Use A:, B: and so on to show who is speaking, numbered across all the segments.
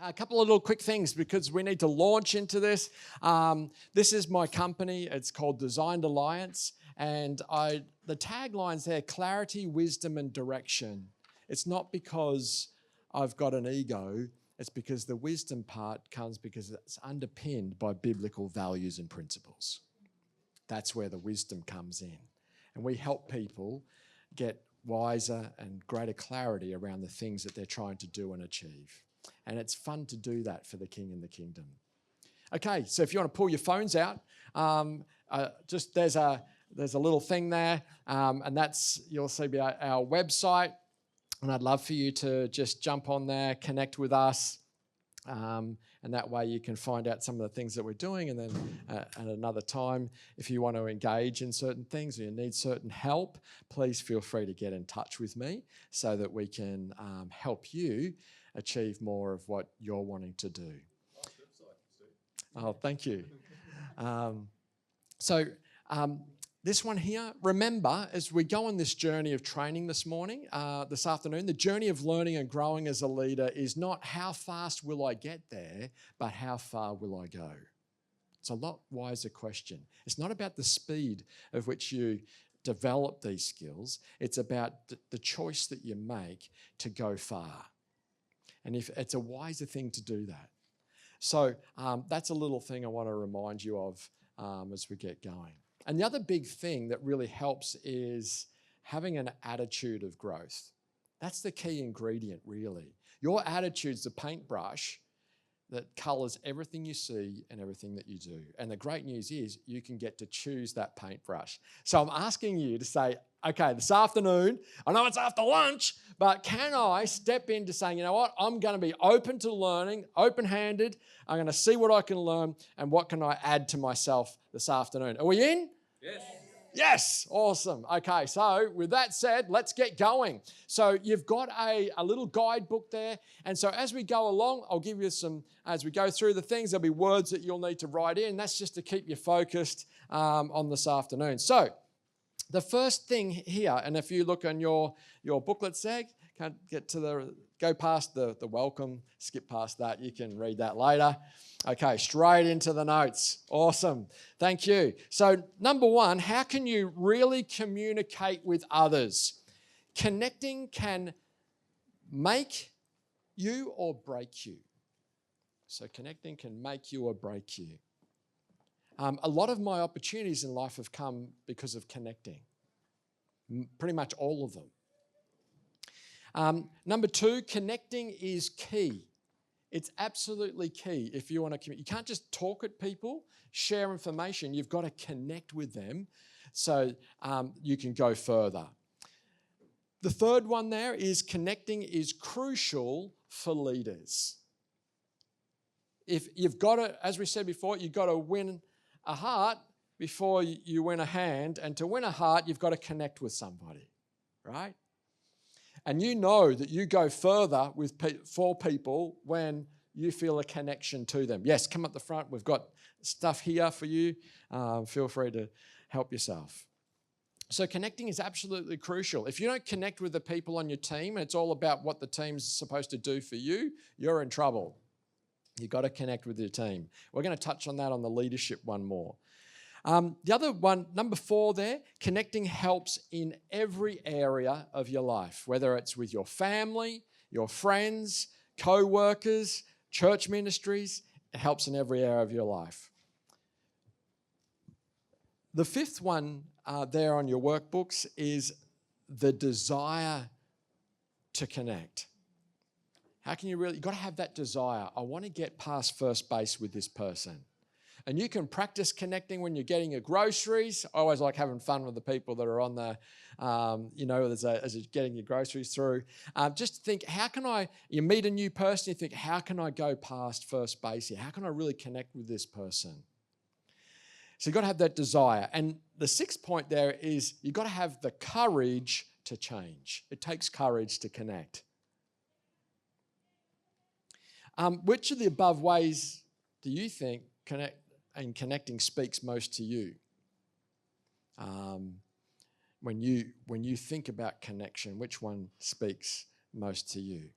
A: A couple of little quick things because we need to launch into this. This is my company. It's called Designed Alliance. And the tagline's there, clarity, wisdom, and direction. It's not because I've got an ego. It's because the wisdom part comes because it's underpinned by biblical values and principles. That's where the wisdom comes in. And we help people get wiser and greater clarity around the things that they're trying to do and achieve. And it's fun to do that for the King and the Kingdom. Okay, so if you want to pull your phones out, there's a little thing there, and that's, you'll see our website. And I'd love for you to just jump on there, connect with us, and that way you can find out some of the things that we're doing. And then at another time, if you want to engage in certain things or you need certain help, please feel free to get in touch with me so that we can help you achieve more of what you're wanting to do. Oh, thank you. This one here, remember, as we go on this journey of training this afternoon, the journey of learning and growing as a leader is not how fast will I get there, but how far will I go? It's a lot wiser question. It's not about the speed of which you develop these skills. It's about the choice that you make to go far. And if it's a wiser thing to do that. So that's a little thing I want to remind you of as we get going. And the other big thing that really helps is having an attitude of growth. That's the key ingredient, really. Your attitude's the paintbrush that colours everything you see and everything that you do. And the great news is you can get to choose that paintbrush. So I'm asking you to say, okay, this afternoon, I know it's after lunch, but can I step into saying, you know what, I'm going to be open to learning, open-handed. I'm going to see what I can learn and what can I add to myself this afternoon. Are we in?
B: Yes.
A: Yes, awesome. Okay, so with that said, let's get going. So you've got a little guidebook there. And so as we go along, I'll give you as we go through the things, there'll be words that you'll need to write in. That's just to keep you focused on this afternoon. So the first thing here, and if you look on your booklets there, go past the welcome, skip past that. You can read that later. Okay, straight into the notes. Awesome. Thank you. So number one, how can you really communicate with others? Connecting can make you or break you. So connecting can make you or break you. A lot of my opportunities in life have come because of connecting. Pretty much all of them. Number two, connecting is key. It's absolutely key if you want to communicate. You can't just talk at people, share information. You've got to connect with them so you can go further. The third one there is connecting is crucial for leaders. If you've got to, as we said before, you've got to win a heart before you win a hand. And to win a heart, you've got to connect with somebody, right? And you know that you go further for people when you feel a connection to them. Yes, come up the front. We've got stuff here for you. Feel free to help yourself. So connecting is absolutely crucial. If you don't connect with the people on your team, and it's all about what the team's supposed to do for you, you're in trouble. You've got to connect with your team. We're going to touch on that on the leadership one more. The other one, number 4 there, connecting helps in every area of your life, whether it's with your family, your friends, co-workers, church ministries. It helps in every area of your life. The 5th one there on your workbooks is the desire to connect. How can you've got to have that desire. I want to get past first base with this person. And you can practice connecting when you're getting your groceries. I always like having fun with the people that are on the, as you're getting your groceries through. Just think, you meet a new person, you think, how can I go past first base here? How can I really connect with this person? So you've got to have that desire. And the 6th point there is you've got to have the courage to change. It takes courage to connect. Which of the above ways do you think connecting speaks most to you? When you think about connection, which one speaks most to you?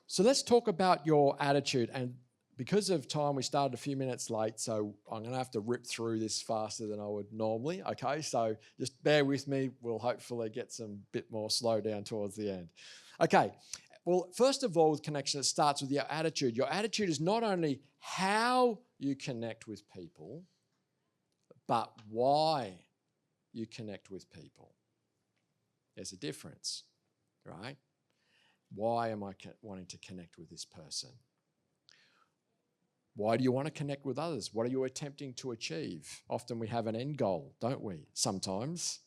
A: So let's talk about your attitude. And because of time, we started a few minutes late, so I'm going to have to rip through this faster than I would normally, okay? So just bear with me. We'll hopefully get some bit more slow down towards the end. Okay, well, first of all, with connection, it starts with your attitude. Your attitude is not only how you connect with people, but why you connect with people. There's a difference, right? Why am I wanting to connect with this person? Why do you want to connect with others? What are you attempting to achieve? Often we have an end goal, don't we? Sometimes.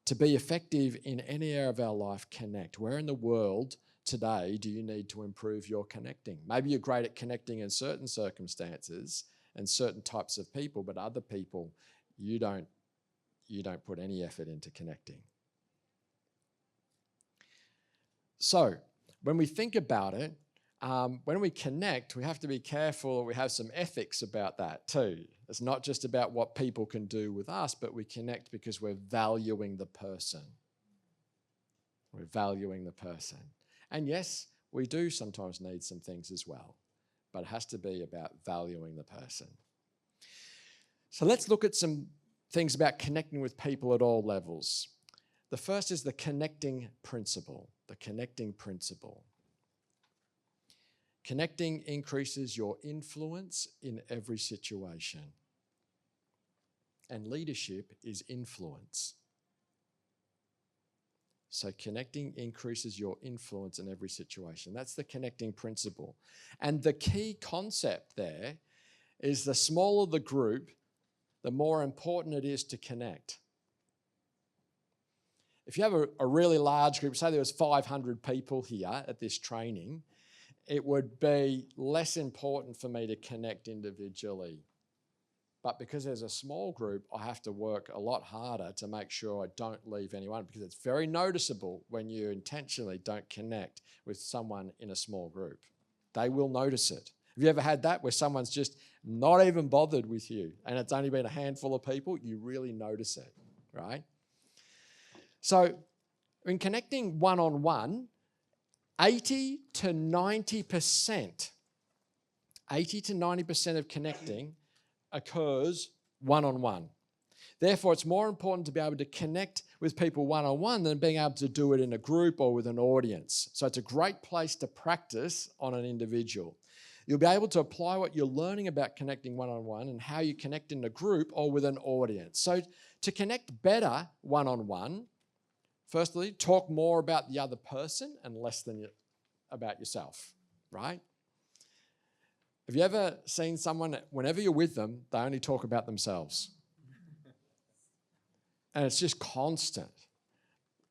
A: To be effective in any area of our life, connect. Where in the world today do you need to improve your connecting? Maybe you're great at connecting in certain circumstances and certain types of people, but other people you don't put any effort into connecting. So when we think about it, when we connect, we have to be careful. We have some ethics about that too. It's not just about what people can do with us, but we connect because we're valuing the person. We're valuing the person. And yes, we do sometimes need some things as well, but it has to be about valuing the person. So let's look at some things about connecting with people at all levels. The first is the connecting principle. The connecting principle. Connecting increases your influence in every situation. And leadership is influence. So connecting increases your influence in every situation. That's the connecting principle. And the key concept there is the smaller the group, the more important it is to connect. If you have a really large group, say there was 500 people here at this training, it would be less important for me to connect individually. But because there's a small group, I have to work a lot harder to make sure I don't leave anyone, because it's very noticeable when you intentionally don't connect with someone in a small group. They will notice it. Have you ever had that where someone's just not even bothered with you and it's only been a handful of people? You really notice it, right? So in connecting one-on-one, 80 to 90% of connecting occurs one-on-one. Therefore, it's more important to be able to connect with people one-on-one than being able to do it in a group or with an audience. So it's a great place to practice on an individual. You'll be able to apply what you're learning about connecting one-on-one and how you connect in a group or with an audience. So to connect better one-on-one, firstly, talk more about the other person and less than about yourself, right? Have you ever seen someone, whenever you're with them, they only talk about themselves? And it's just constant.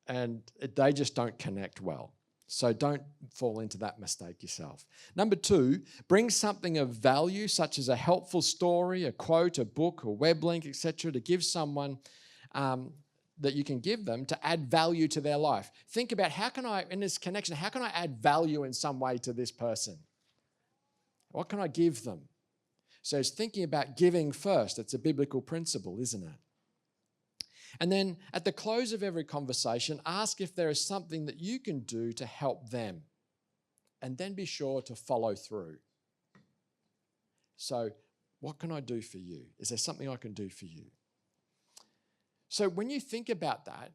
A: And they just don't connect well. So don't fall into that mistake yourself. Number 2, bring something of value, such as a helpful story, a quote, a book, a web link, etc., to give someone that you can give them to add value to their life. Think about in this connection, how can I add value in some way to this person? What can I give them? So it's thinking about giving first. It's a biblical principle, isn't it? And then at the close of every conversation, ask if there is something that you can do to help them. And then be sure to follow through. So what can I do for you? Is there something I can do for you? So when you think about that,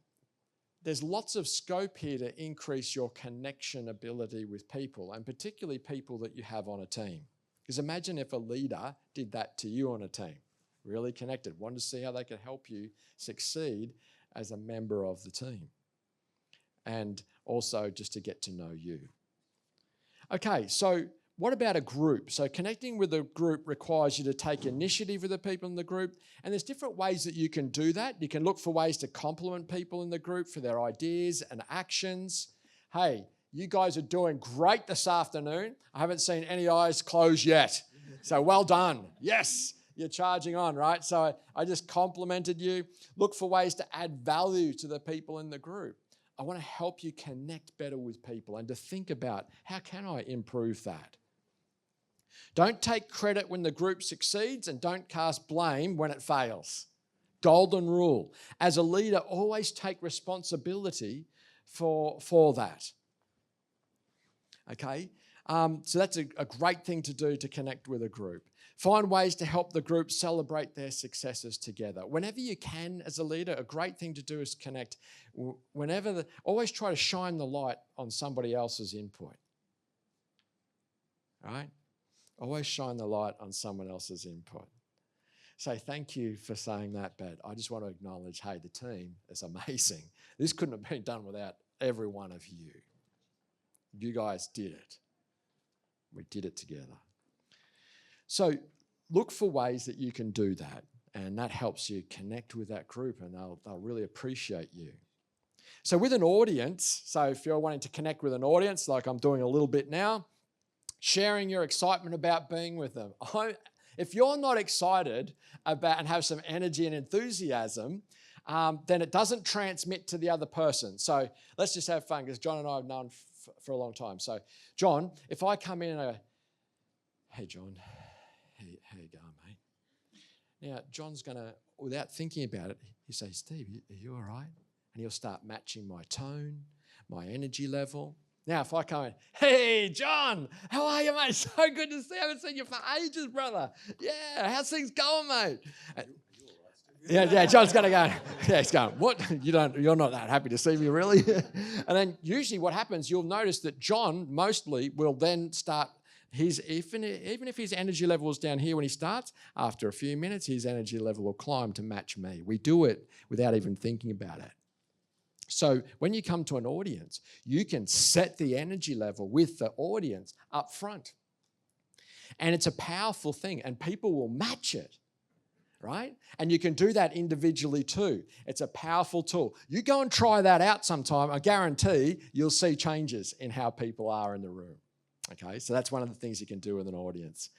A: there's lots of scope here to increase your connection ability with people, and particularly people that you have on a team. Because imagine if a leader did that to you on a team, really connected, wanted to see how they could help you succeed as a member of the team, and also just to get to know you. Okay, so what about a group? So connecting with a group requires you to take initiative with the people in the group, and there's different ways that you can do that. You can look for ways to compliment people in the group for their ideas and actions. Hey, you guys are doing great this afternoon. I haven't seen any eyes close yet. So well done. Yes, you're charging on, right? So I just complimented you. Look for ways to add value to the people in the group. I want to help you connect better with people and to think about, how can I improve that? Don't take credit when the group succeeds, and don't cast blame when it fails. Golden rule. As a leader, always take responsibility for that. Okay? So that's a great thing to do to connect with a group. Find ways to help the group celebrate their successes together. Whenever you can, as a leader, a great thing to do is connect. Always try to shine the light on somebody else's input. Right? Always shine the light on someone else's input. Say, thank you for saying that, but I just want to acknowledge, hey, the team is amazing. This couldn't have been done without every one of you. You guys did it. We did it together. So look for ways that you can do that, and that helps you connect with that group, and they'll really appreciate you. So with an audience, so if you're wanting to connect with an audience, like I'm doing a little bit now, sharing your excitement about being with them. If you're not excited about and have some energy and enthusiasm, then it doesn't transmit to the other person. So let's just have fun, because John and I have known for a long time. So John, if I come in and I go, hey John, how you going, mate? Now John's going to, without thinking about it, he'll say, Steve, are you all right? And he'll start matching my tone, my energy level. Now, if I come in, hey, John, how are you, mate? So good to see you. I haven't seen you for ages, brother. Yeah, how's things going, mate? Yeah, John's going to go, yeah, he's going, what? You're not that happy to see me, really? And then usually what happens, you'll notice that John mostly will then start, even if his energy level is down here when he starts, after a few minutes, his energy level will climb to match me. We do it without even thinking about it. So when you come to an audience, you can set the energy level with the audience up front. And it's a powerful thing, and people will match it, right? And you can do that individually too. It's a powerful tool. You go and try that out sometime. I guarantee you'll see changes in how people are in the room. Okay, so that's one of the things you can do with an audience.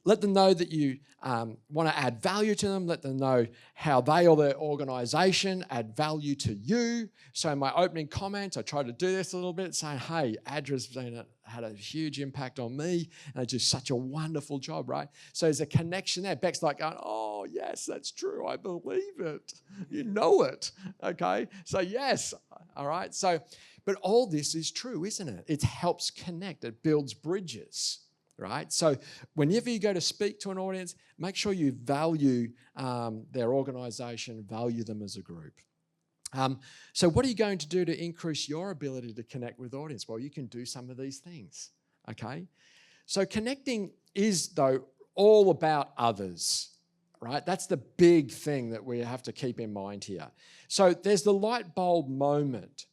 A: Let them know that you want to add value to them. Let them know how they or their organisation add value to you. So in my opening comments, I try to do this a little bit, saying, hey, Adra's had a huge impact on me, and they do such a wonderful job, right? So there's a connection there. Beck's like going, oh, yes, that's true. I believe it. You know it, okay? So yes, all right? So, but all this is true, isn't it? It helps connect. It builds bridges. Right? So whenever you go to speak to an audience, make sure you value their organisation, value them as a group. So what are you going to do to increase your ability to connect with audience? Well, you can do some of these things, okay? So connecting is, though, all about others, right? That's the big thing that we have to keep in mind here. So there's the light bulb moment.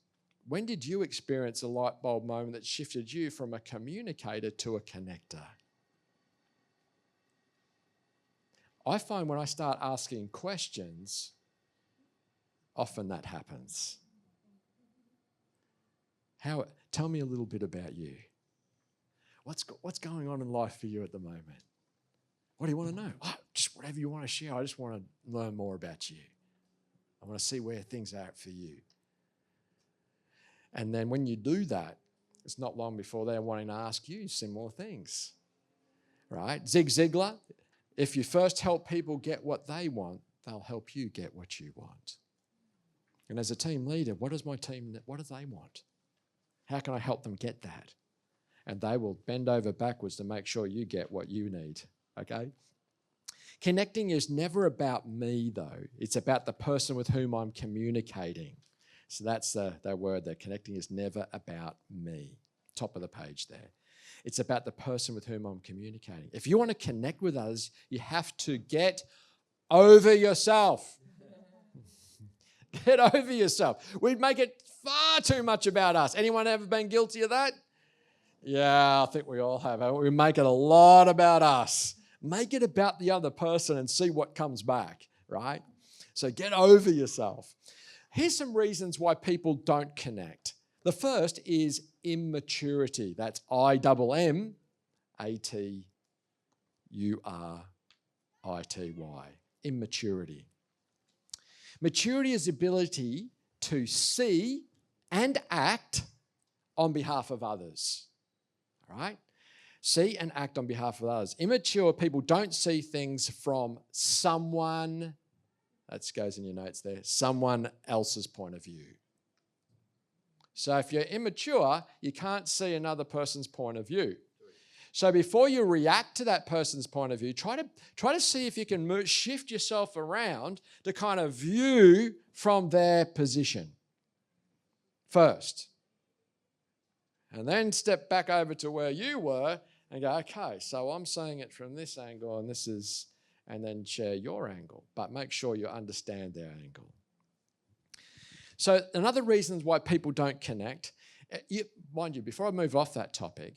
A: When did you experience a light bulb moment that shifted you from a communicator to a connector? I find when I start asking questions, often that happens. Tell me a little bit about you. What's going on in life for you at the moment? What do you want to know? Just whatever you want to share. I just want to learn more about you. I want to see where things are at for you. And then when you do that, it's not long before they're wanting to ask you similar things, right? Zig Ziglar, if you first help people get what they want, they'll help you get what you want. And as a team leader, what do they want? How can I help them get that? And they will bend over backwards to make sure you get what you need, okay? Connecting is never about me, though. It's about the person with whom I'm communicating. So that's that word there. Connecting is never about me. Top of the page there. It's about the person with whom I'm communicating. If you want to connect with others, you have to get over yourself. Get over yourself. We make it far too much about us. Anyone ever been guilty of that? Yeah, I think we all have. We make it a lot about us. Make it about the other person and see what comes back, right? So get over yourself. Here's some reasons why people don't connect. The first is immaturity. That's IMMATURITY. Immaturity. Maturity is the ability to see and act on behalf of others. All right? See and act on behalf of others. Immature people don't see things from someone, that goes in your notes there, someone else's point of view. So if you're immature, you can't see another person's point of view. So before you react to that person's point of view, try to see if you can shift yourself around to kind of view from their position first. And then step back over to where you were and go, okay, so I'm seeing it from this angle and then share your angle. But make sure you understand their angle. So another reason why people don't connect, mind you, before I move off that topic,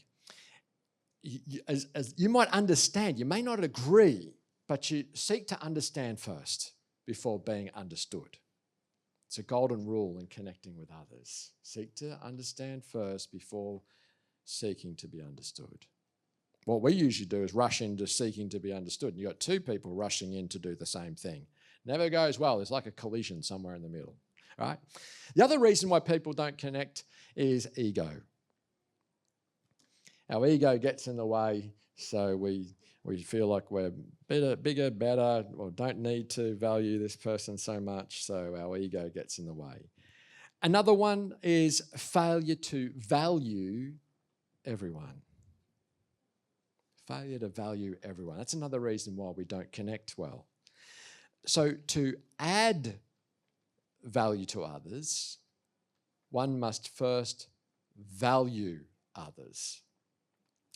A: as you might understand, you may not agree, but you seek to understand first before being understood. It's a golden rule in connecting with others. Seek to understand first before seeking to be understood. What we usually do is rush into seeking to be understood. And you've got two people rushing in to do the same thing. Never goes well. There's like a collision somewhere in the middle. Right? The other reason why people don't connect is ego. Our ego gets in the way, so we feel like we're bigger, better, or don't need to value this person so much, so our ego gets in the way. Another one is failure to value everyone. Failure to value everyone. That's another reason why we don't connect well. So to add value to others, one must first value others.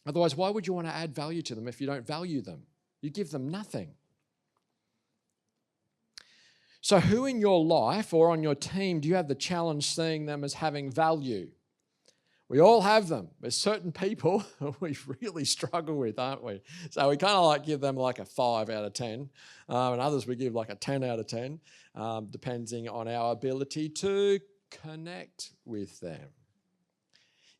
A: Otherwise, why would you want to add value to them if you don't value them? You give them nothing. So who in your life or on your team do you have the challenge seeing them as having value? We all have them. There's certain people we really struggle with, aren't we? So we kind of like give them like a 5 out of 10, and others we give like a 10 out of 10, depending on our ability to connect with them.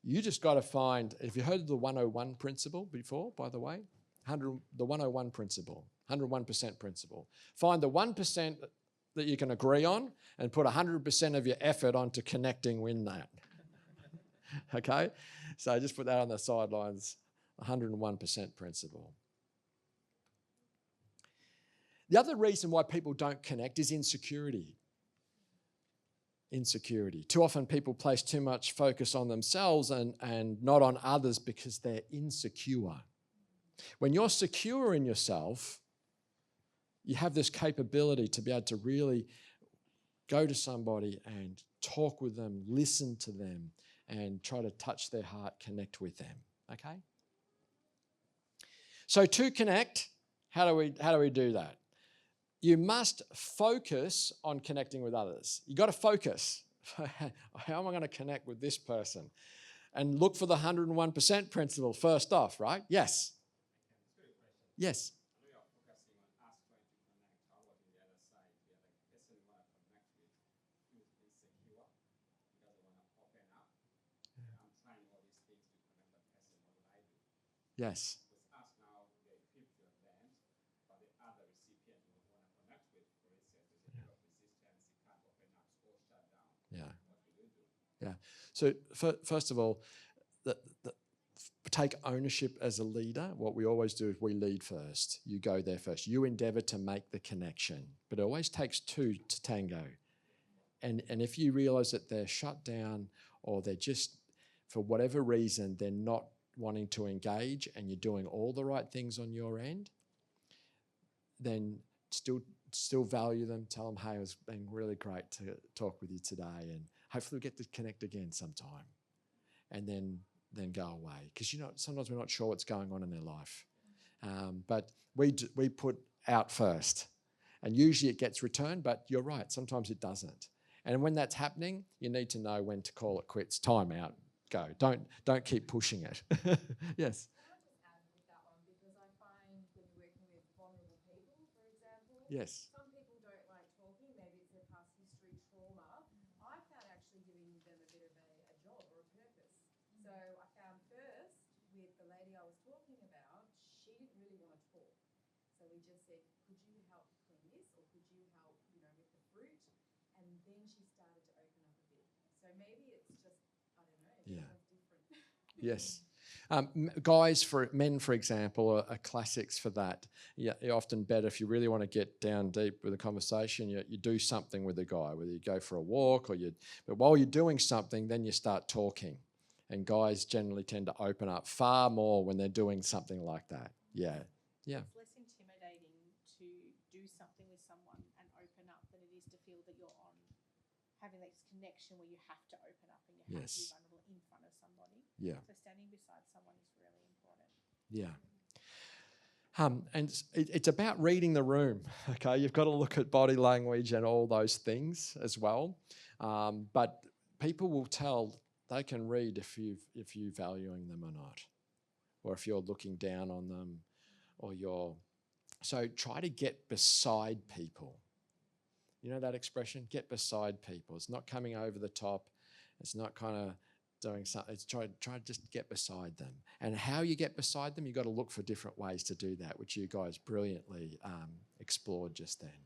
A: You just got to find, have you heard of the 101 principle before, by the way? The 101 principle, 101% principle. Find the 1% that you can agree on and put 100% of your effort onto connecting with that. Okay? So just put that on the sidelines, 101% principle. The other reason why people don't connect is insecurity. Insecurity. Too often people place too much focus on themselves and not on others because they're insecure. When you're secure in yourself, you have this capability to be able to really go to somebody and talk with them, listen to them, and try to touch their heart, connect with them. Okay? So to connect, how do we do that? You must focus on connecting with others. You've got to focus. How am I going to connect with this person? And look for the 101% principle first off, right? Yes. Yes. Yes. Yeah. Yeah. So first of all, take ownership as a leader. What we always do is we lead first. You go there first. You endeavour to make the connection. But it always takes two to tango. And if you realise that they're shut down or they're just, for whatever reason, they're not wanting to engage and you're doing all the right things on your end, then still value them. Tell them, hey, it was been really great to talk with you today and hopefully we get to connect again sometime. And then go away. Because sometimes we're not sure what's going on in their life. But we put out first. And usually it gets returned, but you're right, sometimes it doesn't. And when that's happening, you need to know when to call it quits. Time out. Go. Don't keep pushing it. Yes.
B: Can I just add with that one? Because I find when you're working with vulnerable people, for example,
A: Yes.
B: some people don't like talking, maybe it's their past history, trauma. I found actually giving them a bit of a job or a purpose. So I found first with the lady I was talking about, she didn't really want to talk. So we just said, could you help clean this or could you help, with the fruit? And then she started to open up a bit. So maybe it's just, I don't know,
A: Yeah.
B: different.
A: Yes. Men, for example, are classics for that. You're often better if you really want to get down deep with a conversation. You do something with a guy, whether you go for a walk but while you're doing something, then you start talking. And guys generally tend to open up far more when they're doing something like that. Yeah.
C: It's less intimidating to do something with someone and open up than it is to feel that you're having this connection where you have to open up and you have to be vulnerable in front of somebody.
A: Yeah.
C: So standing beside someone is really important.
A: Yeah. And it's about reading the room, okay? You've got to look at body language and all those things as well. But people will tell, they can read if you're valuing them or not, or if you're looking down on them, so try to get beside people. You know that expression? Get beside people. It's not coming over the top. It's not kind of doing something. It's try to just get beside them. And how you get beside them, you've got to look for different ways to do that, which you guys brilliantly explored just then.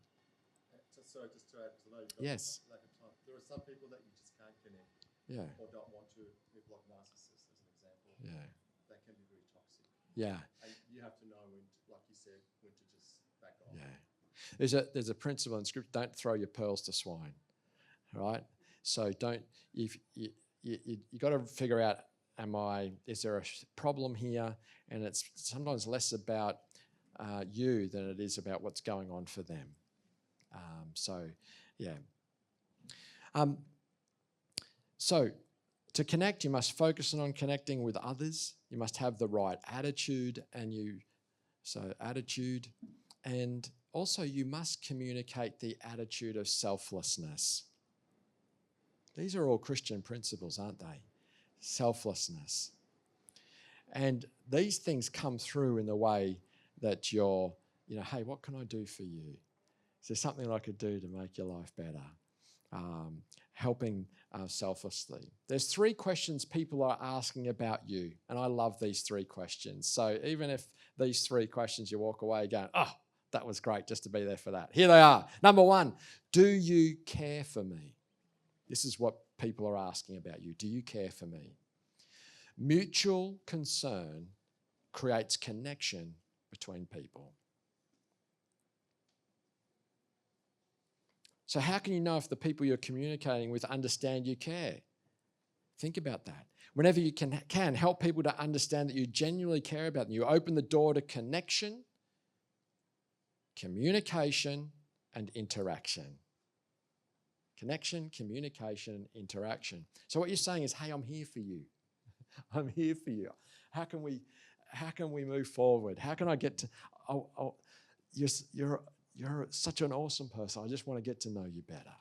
D: Just to add to that,
A: yes.
D: Lack of time. There are some people that you just can't connect.
A: Yeah.
D: Or don't want to. People like narcissists, as an example.
A: Yeah.
D: That can be very toxic.
A: Yeah.
D: And you have to know when, like you said, when to just back off.
A: Yeah. There's a principle in Scripture: don't throw your pearls to swine. Right. So don't. If you got to figure out, is there a problem here? And it's sometimes less about you than it is about what's going on for them. So to connect, you must focus on connecting with others. You must have the right attitude, and also you must communicate the attitude of selflessness. These are all Christian principles, aren't they? Selflessness. And these things come through in the way that hey, what can I do for you? Is there something I could do to make your life better? Helping selflessly. There's 3 questions people are asking about you, and I love these 3 questions. So even if these 3 questions you walk away going, oh, that was great just to be there for that. Here they are. Number 1, do you care for me? This is what people are asking about you. Do you care for me? Mutual concern creates connection between people. So how can you know if the people you're communicating with understand you care? Think about that. Whenever you can help people to understand that you genuinely care about them. You open the door to connection, communication, and interaction. Connection, communication, interaction. So what you're saying is, hey, I'm here for you. I'm here for you. How can we move forward? How can I get to? You're such an awesome person. I just want to get to know you better.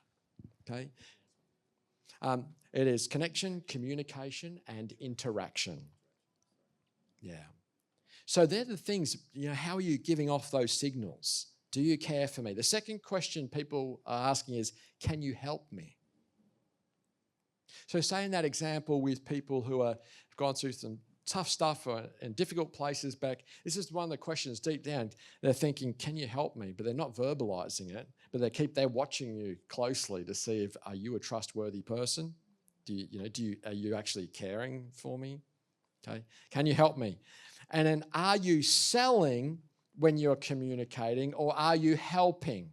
A: Okay. It is connection, communication, and interaction. Yeah. So they're the things. How are you giving off those signals? Do you care for me? The second question people are asking is, can you help me? So say in that example with people who have gone through some tough stuff in difficult places back, this is one of the questions deep down. They're thinking, can you help me? But they're not verbalizing it, but they're watching you closely to see if, are you a trustworthy person? Are you actually caring for me? Okay. Can you help me? And then are you selling when you're communicating, or are you helping?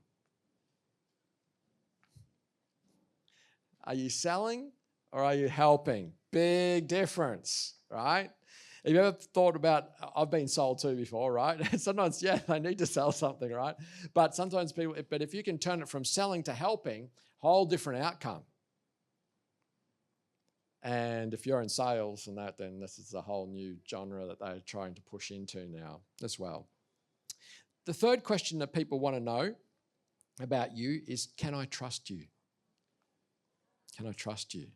A: Are you selling or are you helping? Big difference, right? Have you ever thought about, I've been sold to before, right? Sometimes, they need to sell something, right? But sometimes but if you can turn it from selling to helping, whole different outcome. And if you're in sales and that, then this is a whole new genre that they're trying to push into now as well. The third question that people want to know about you is, can I trust you? Can I trust you?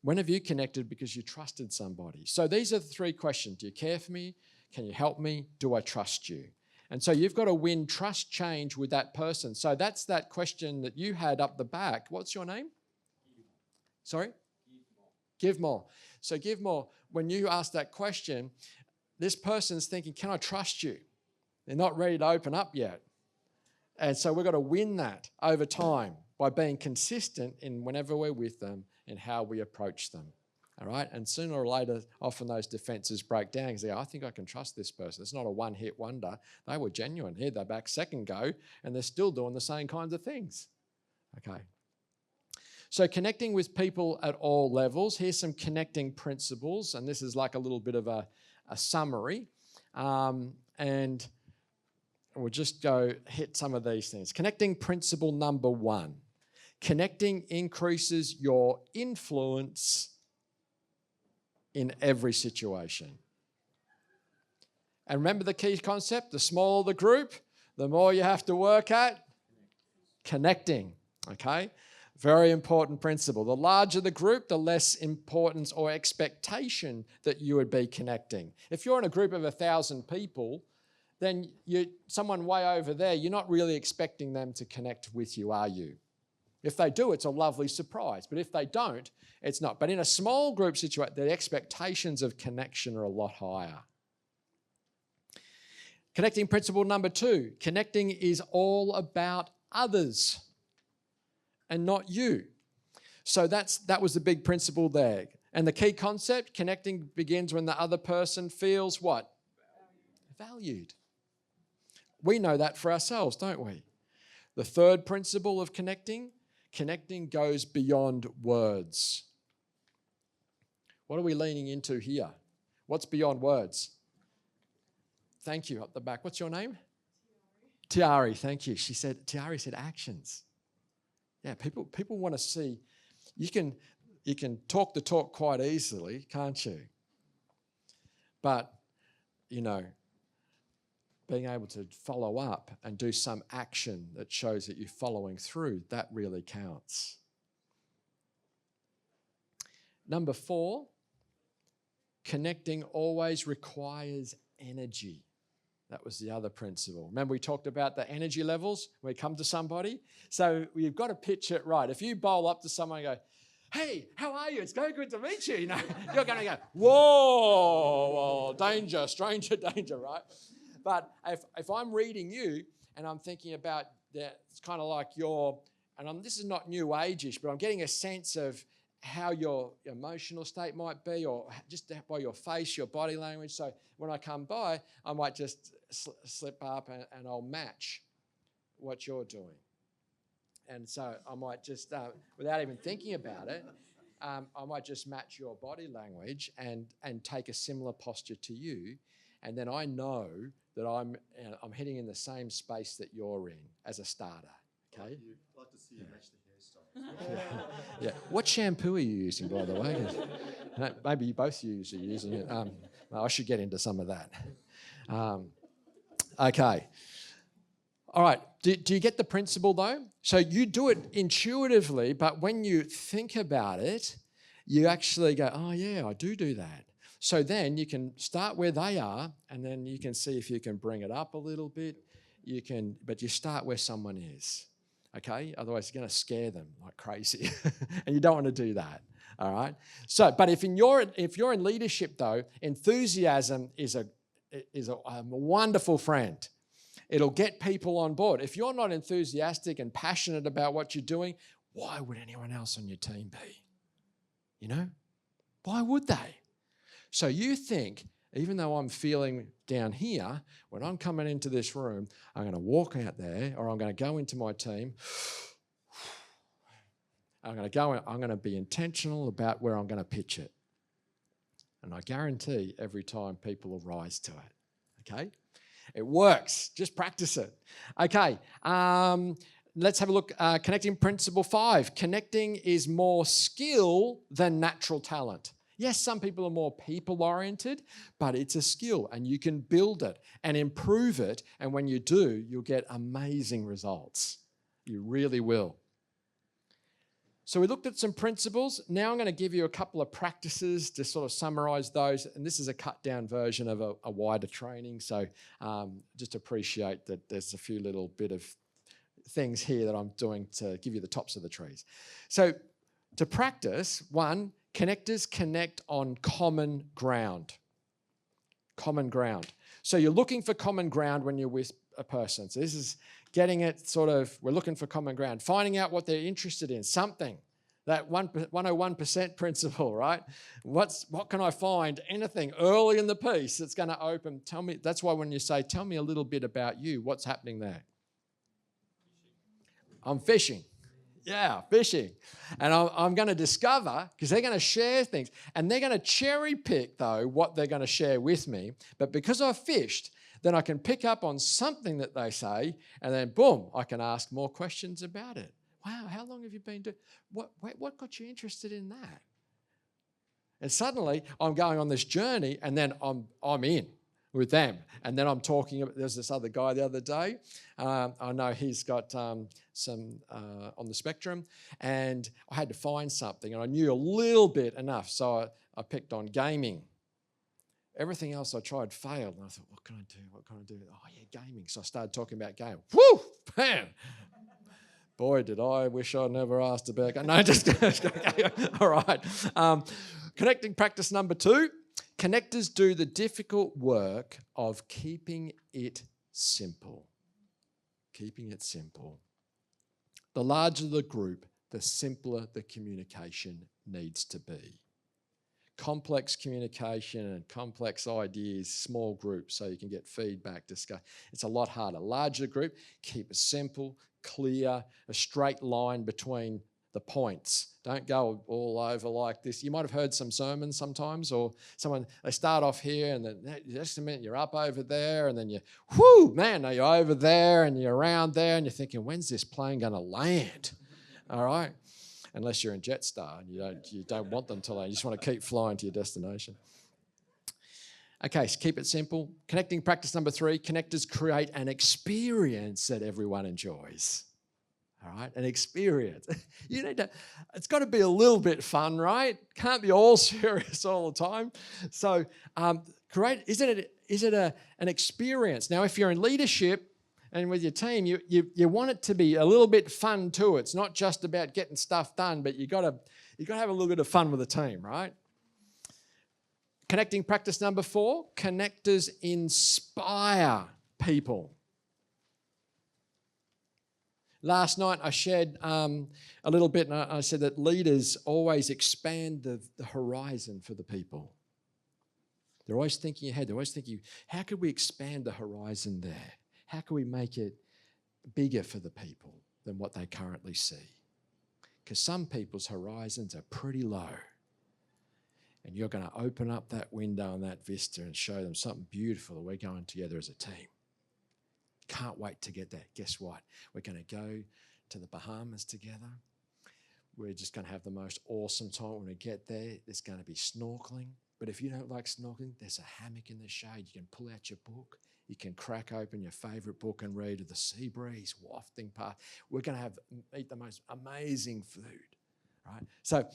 A: When have you connected because you trusted somebody? So these are the 3 questions. Do you care for me? Can you help me? Do I trust you? And so you've got to win trust change with that person. So that's that question that you had up the back. What's your name? Sorry? Give more. So give more. When you ask that question, this person's thinking, can I trust you? They're not ready to open up yet. And so we've got to win that over time by being consistent in whenever we're with them and how we approach them. All right, and sooner or later, often those defenses break down because they go, I think I can trust this person. It's not a one-hit wonder. They were genuine. Here they're back second go, and they're still doing the same kinds of things. Okay. So connecting with people at all levels. Here's some connecting principles, and this is like a little bit of a summary. And we'll just go hit some of these things. Connecting principle number 1. Connecting increases your influence in every situation. And remember the key concept, the smaller the group, the more you have to work at connecting, okay? Very important principle. The larger the group, the less importance or expectation that you would be connecting. If you're in a group of 1,000 people, then someone way over there, you're not really expecting them to connect with you, are you? If they do, it's a lovely surprise. But if they don't, it's not. But in a small group situation, the expectations of connection are a lot higher. Connecting principle number 2. Connecting is all about others and not you. So that was the big principle there. And the key concept, connecting begins when the other person feels what? Valued. We know that for ourselves, don't we? The third principle of connecting goes beyond words. What are we leaning into here? What's beyond words? Thank you, up the back. What's your name? Tiari, thank you. Tiari said actions. Yeah, people want to see. You can talk the talk quite easily, can't you? But, being able to follow up and do some action that shows that you're following through, that really counts. Number 4, connecting always requires energy. That was the other principle. Remember we talked about the energy levels when we come to somebody? So you've got to pitch it right. If you bowl up to someone and go, hey, how are you? It's very good to meet you. You're going to go, whoa, danger, stranger danger, right? But if I'm reading you and I'm thinking about that, it's kind of like this is not new age-ish, but I'm getting a sense of how your emotional state might be, or just by your face, your body language. So when I come by, I might just slip up and I'll match what you're doing. And so I might just, without even thinking about it, I might just match your body language and take a similar posture to you. And then I know that I'm heading in the same space that you're in as a starter. Okay.
D: I'd like to see you match the hairstyle.
A: Yeah. What shampoo are you using, by the way? Maybe you both are using it. I should get into some of that. Okay. All right. Do you get the principle though? So you do it intuitively, but when you think about it, you actually go, oh yeah, I do that. So then you can start where they are, and then you can see if you can bring it up a little bit. But you start where someone is, okay? Otherwise, you're going to scare them like crazy, and you don't want to do that. All right. So, but if you're in leadership though, enthusiasm is a wonderful friend. It'll get people on board. If you're not enthusiastic and passionate about what you're doing, why would anyone else on your team be? Why would they? So you think, even though I'm feeling down here, when I'm coming into this room, I'm going to walk out there, or I'm going to go into my team. I'm going to be intentional about where I'm going to pitch it. And I guarantee every time people will rise to it. Okay? It works. Just practice it. Okay. Let's have a look. Connecting principle 5. Connecting is more skill than natural talent. Yes, some people are more people-oriented, but it's a skill and you can build it and improve it. And when you do, you'll get amazing results. You really will. So we looked at some principles. Now I'm going to give you a couple of practices to sort of summarize those. And this is a cut-down version of a wider training. So just appreciate that there's a few little bit of things here that I'm doing to give you the tops of the trees. So to practice, 1, connectors connect on common ground. Common ground. So you're looking for common ground when you're with a person. So this is getting it we're looking for common ground, finding out what they're interested in, something That 101% principle, right? What can I find? Anything early in the piece that's going to open. Tell me. That's why when you say, tell me a little bit about you, what's happening there? I'm fishing. Yeah, fishing. And I'm going to discover, because they're going to share things, and they're going to cherry pick, though, what they're going to share with me. But because I've fished, then I can pick up on something that they say, and then, boom, I can ask more questions about it. Wow, how long have you been doing? What got you interested in that? And suddenly, I'm going on this journey, and then I'm in with them. And then I'm talking about, there's this other guy the other day. I know he's got some on the spectrum, and I had to find something, and I knew a little bit enough, so I picked on gaming. Everything else I tried failed, and I thought, what can I do? What can I do? Oh, yeah, gaming. So I started talking about gaming. Woo! Bam! Boy, did I wish I'd never asked about gaming. No, just all right. Connecting practice number 2. Connectors do the difficult work of keeping it simple. Keeping it simple. The larger the group, the simpler the communication needs to be. Complex communication and complex ideas, small groups, so you can get feedback, discuss. It's a lot harder. Larger group, keep it simple, clear, a straight line between the points. Don't go all over like this. You might have heard some sermons sometimes, or they start off here and then just a minute you're up over there, and then now you're over there and you're around there and you're thinking, when's this plane going to land? All right? Unless you're in Jetstar and you don't want them to land. You just want to keep flying to your destination. Okay, so keep it simple. Connecting practice number 3, connectors create an experience that everyone enjoys. All right, an experience. It's got to be a little bit fun, right? Can't be all serious all the time. So is it an experience? Now, if you're in leadership, and with your team, you want it to be a little bit fun too. It's not just about getting stuff done, but you got to have a little bit of fun with the team, right? Connecting practice number 4, connectors inspire people. Last night I shared a little bit, and I said that leaders always expand the horizon for the people. They're always thinking ahead. They're always thinking, how could we expand the horizon there? How can we make it bigger for the people than what they currently see? Because some people's horizons are pretty low. And you're going to open up that window and that vista and show them something beautiful that we're going together as a team. Can't wait to get there. Guess what? We're going to go to the Bahamas together. We're just going to have the most awesome time when we get there. There's going to be snorkeling. But if you don't like snorkeling, there's a hammock in the shade. You can pull out your book. You can crack open your favourite book and read of the sea breeze wafting past. We're going to eat the most amazing food, right? So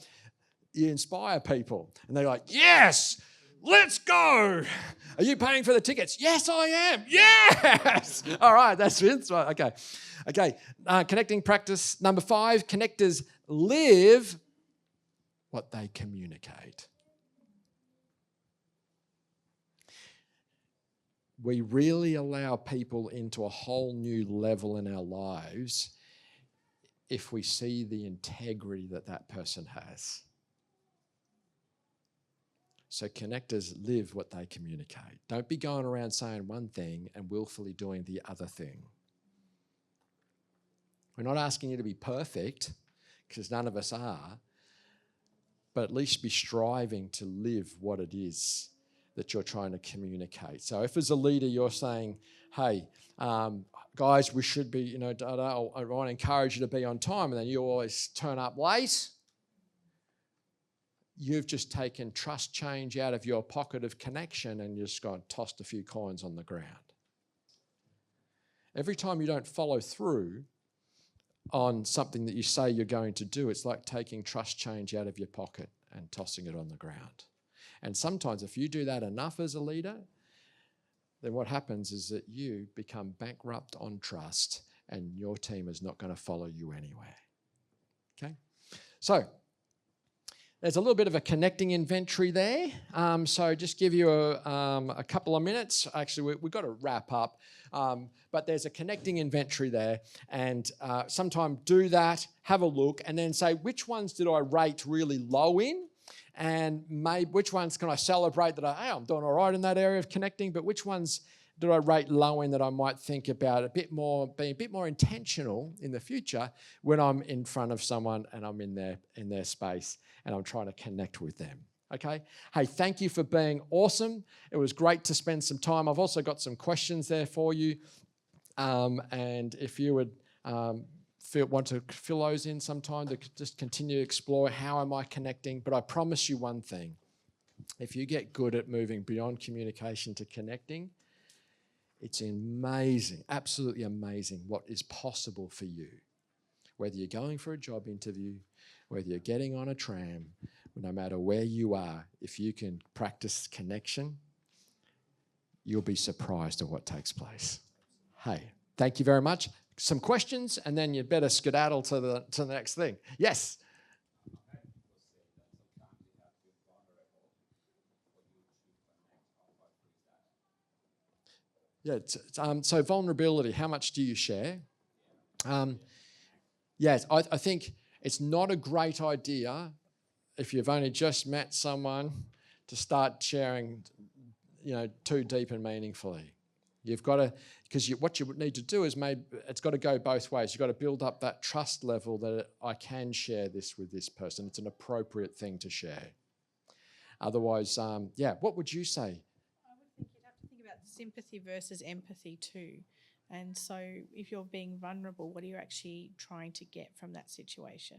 A: you inspire people, and they're like, yes, let's go. Are you paying for the tickets? Yes, I am. Yes. All right, that's it. Okay. Connecting practice number 5, connectors live what they communicate. We really allow people into a whole new level in our lives if we see the integrity that person has. So connectors live what they communicate. Don't be going around saying one thing and willfully doing the other thing. We're not asking you to be perfect, because none of us are, but at least be striving to live what it is that you're trying to communicate. So if as a leader you're saying, hey, guys, we should be, I want to encourage you to be on time, and then you always turn up late, you've just taken trust change out of your pocket of connection and just gone tossed a few coins on the ground. Every time you don't follow through on something that you say you're going to do, it's like taking trust change out of your pocket and tossing it on the ground. And sometimes if you do that enough as a leader, then what happens is that you become bankrupt on trust and your team is not going to follow you anywhere. Okay? So, there's a little bit of a connecting inventory there. So just give you a couple of minutes. Actually, we've got to wrap up. But there's a connecting inventory there. And sometime do that, have a look, and then say, which ones did I rate really low in? And maybe which ones can I celebrate that I'm doing all right in that area of connecting, but which ones did I rate low in that I might think about being a bit more intentional in the future when I'm in front of someone and I'm in their space and I'm trying to connect with them. Okay? Hey, thank you for being awesome. It was great to spend some time. I've also got some questions there for you. And if you would want to fill those in sometime to just continue to explore how am I connecting. But I promise you one thing. If you get good at moving beyond communication to connecting, it's amazing, absolutely amazing what is possible for you. Whether you're going for a job interview, whether you're getting on a tram, no matter where you are, if you can practice connection, you'll be surprised at what takes place. Hey, thank you very much. Some questions, and then you'd better skedaddle to the next thing. Yes? Yeah, so vulnerability, how much do you share? Yes, I think it's not a great idea if you've only just met someone to start sharing, too deep and meaningfully. You've got to, because what you need to do is it's got to go both ways. You've got to build up that trust level that I can share this with this person. It's an appropriate thing to share. Otherwise, what would you say?
C: I would think you'd have to think about sympathy versus empathy too. And so if you're being vulnerable, what are you actually trying to get from that situation?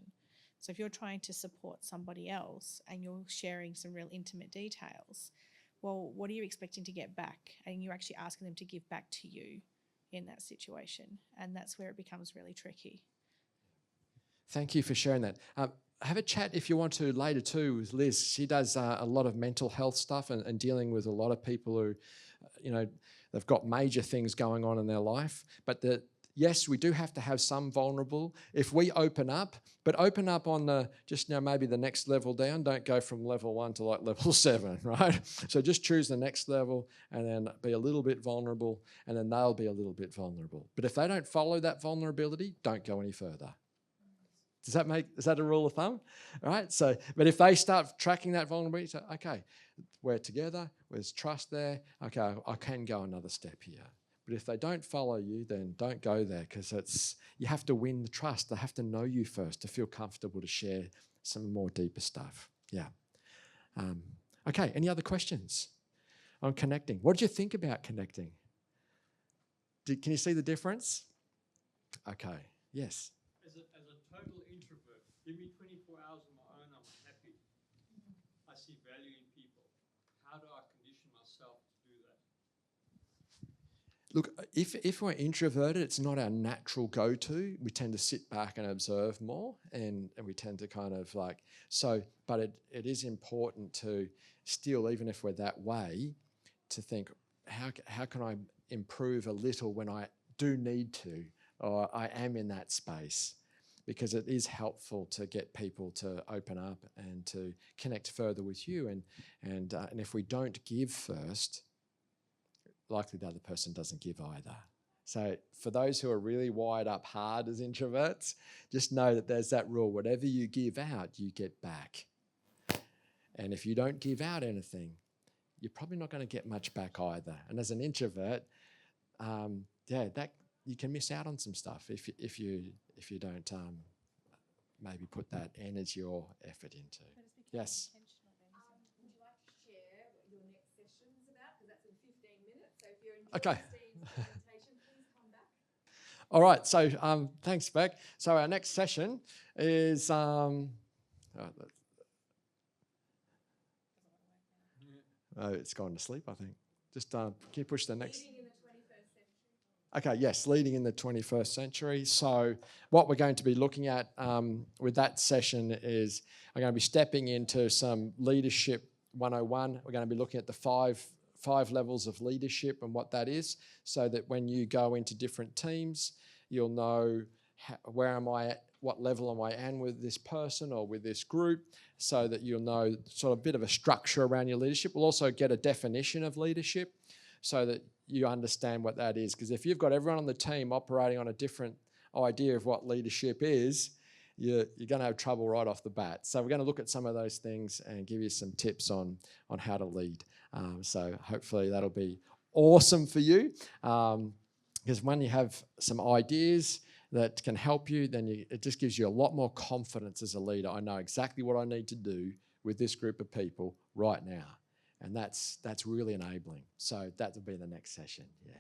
C: So if you're trying to support somebody else and you're sharing some real intimate details, well, what are you expecting to get back? And you're actually asking them to give back to you in that situation. And that's where it becomes really tricky.
A: Thank you for sharing that. Have a chat if you want to later too with Liz. She does a lot of mental health stuff and dealing with a lot of people who, they've got major things going on in their life. But yes, we do have to have some vulnerable. If we open up, but open up on maybe the next level down. Don't go from level 1 to like level 7, right? So just choose the next level and then be a little bit vulnerable, and then they'll be a little bit vulnerable. But if they don't follow that vulnerability, don't go any further. Is that a rule of thumb? All right. So, but if they start tracking that vulnerability, so, okay, we're together, there's trust there. Okay, I can go another step here. But if they don't follow you, then don't go there, because you have to win the trust. They have to know you first to feel comfortable to share some more deeper stuff. Yeah. Okay. Any other questions on connecting? What did you think about connecting? Can you see the difference? Okay. Yes.
E: As a total introvert, give me 24 hours of my own, I'm happy. I see value in people. How do I condition myself to do that?
A: Look, if we're introverted, it's not our natural go-to. We tend to sit back and observe more, and we tend to kind of but it is important to still, even if we're that way, to think, how can I improve a little when I do need to, or I am in that space? Because it is helpful to get people to open up and to connect further with you. And if we don't give first, likely the other person doesn't give either. So for those who are really wired up hard as introverts, just know that there's that rule. Whatever you give out, you get back. And if you don't give out anything, you're probably not going to get much back either. And as an introvert, that you can miss out on some stuff if you don't maybe put that energy or effort into. Yes.
B: Would you like to share what your next session's about? Because that's in 15 minutes. So if you're enjoying
A: Okay.
B: Steve's presentation, please come back.
A: All right. So thanks, Beck. So our next session is it's gone to sleep, I think. Just can you push the next?
B: Leading in the 21st century.
A: Okay, yes, leading in the 21st century. So what we're going to be looking at with that session is I'm going to be stepping into some leadership 101. We're going to be looking at the five levels of leadership and what that is, so that when you go into different teams, you'll know where am I what level am I at with this person or with this group, so that you'll know sort of a bit of a structure around your leadership. We'll also get a definition of leadership so that you understand what that is. Because if you've got everyone on the team operating on a different idea of what leadership is, you're going to have trouble right off the bat. So we're going to look at some of those things and give you some tips on how to lead. So hopefully that'll be awesome for you. Because when you have some ideas that can help you, then it just gives you a lot more confidence as a leader. I know exactly what I need to do with this group of people right now. And that's really enabling. So that will be the next session. Yeah.